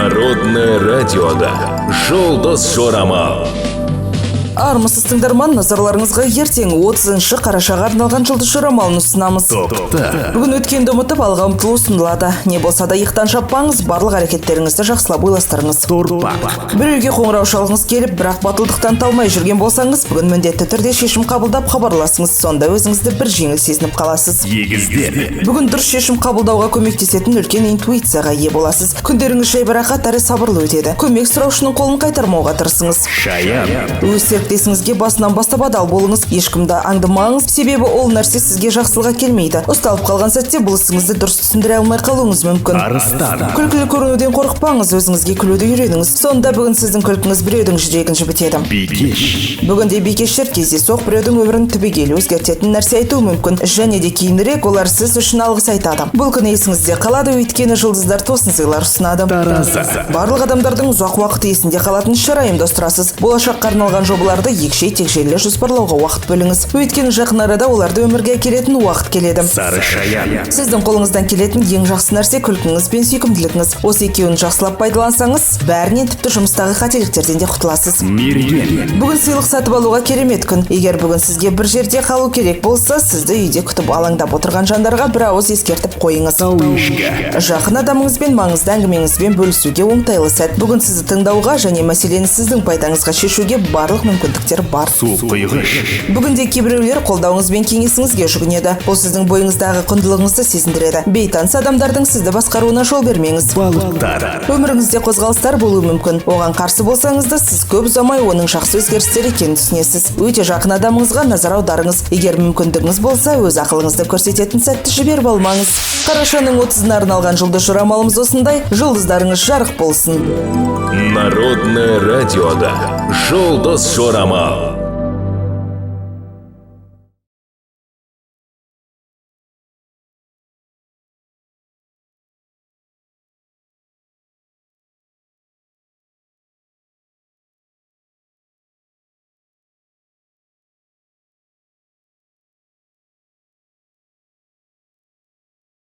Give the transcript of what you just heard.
Народное радиода «Жұлдыз жорамал». Армысыз тыңдарман, назарларыңызға ертең 30 қарашаға арналған жұлдыз жорамалын ұсынамыз. Бүгін өткенді ұмытып алға ұмтылу ұсынылады. Не болса да иықтан шаппаңыз, барлық әрекеттеріңізді жақсылап ойластырыңыз. Біреуге қоңырау шалғыңыз келіп, бірақ батылдықтан талмай жүрген болсаңыз, бүгін міндетті түрде шешім қабылдап хабарласыңыз. Сонда өзіңізді бір жеңіл сезініп қаласыз. Бүгін дұрыс шешім қабылдауға көмектесетін үлкен интуицияға ие боласыз. Күндеріңіз жайбарақат әрі сабырлы өтеді. Көмек сұраушының қолын қайтармауға тырысыңыз. Серіктесіңізге басынан бастап адал болыңыз, ешкімді аңдымаңыз, себебі ол нәрсе сізге жақсылыққа келмейді. Ұсталып қалған сәтте бұл ісіңізді дұрыс түсіндіре алмай қалуыңыз мүмкін. Күлкілі көрінуден қорықпаңыз, өзіңізге күлуді үйреніңіз. Сонда бүгін сіздің күлкіңіз біреудің жүрегін жібітеді. Бүгінде бикештер кездейсоқ біреудің өмірін түбегейлі өзгертетін нәрсе айтуы мүмкін, және де кейінірек олар сіз үшін алғыс айтады. Бұл күні есіңізде қалады, өйткені жұлдыздар тосын сыйлар ұсынады. Барлық адамдардың ұзақ уақыт есінде қалатын іс-шара ұйымдастырасыз. Болашаққа арналған жобаларды егшей-тегшейлі жоспарлауға уақыт бөліңіз. Өйткені жақын арада оларды өмірге әкелетін уақыт келеді. Сіздің қолыңыздан келетін ең жақсы нәрсе күлкіңіз бен сүйкімділігіңіз. Осы екеуін жақсылап пайдалансаңыз, бәрінен тіпті жұмыстағы қателіктерден де құтыласыз. Бүгін сыйлық сатып алуға керемет күн. Егер бүгін сізге бір жерде қалу керек болса, сізді үйде күтіп алаңдап отырған жандарға бір ауыз ескертіп қойыңыз. Жақын адамыңызбен маңызды әңгімеңізбен бөлісуге оңтайлы сәт. Бүгін сізді тыңдауға және мәселені сіздің пайдаңызға шешуге барлық мүмкіндіктер бар. Бүгінде кейбіреулер қолдауыңыз бен кеңесіңізге жүгінеді. Бұл сіздің бойыңыздағы құндылығыңызды сезіндіреді. Бейтаныс адамдардың сізді басқаруына жол бермеңіз. Өміріңізде қозғалыстар болуы мүмкін. Оған қарсы болсаңыз да, сіз көп ұзамай оның жақсы өзгерістер екенін түсінесіз. Өте жақын адамыңызға назар аударыңыз. Егер мүмкіндігіңіз болса, өз ақылыңызды көрсететін сәтті жіберіп алмаңыз. Қарашаның 30-ына арналған жұлдыз жорамалымыз осындай. Жұлдыздарыңыз жарық болсын. Народное радиода «Жұлдыз жорамал».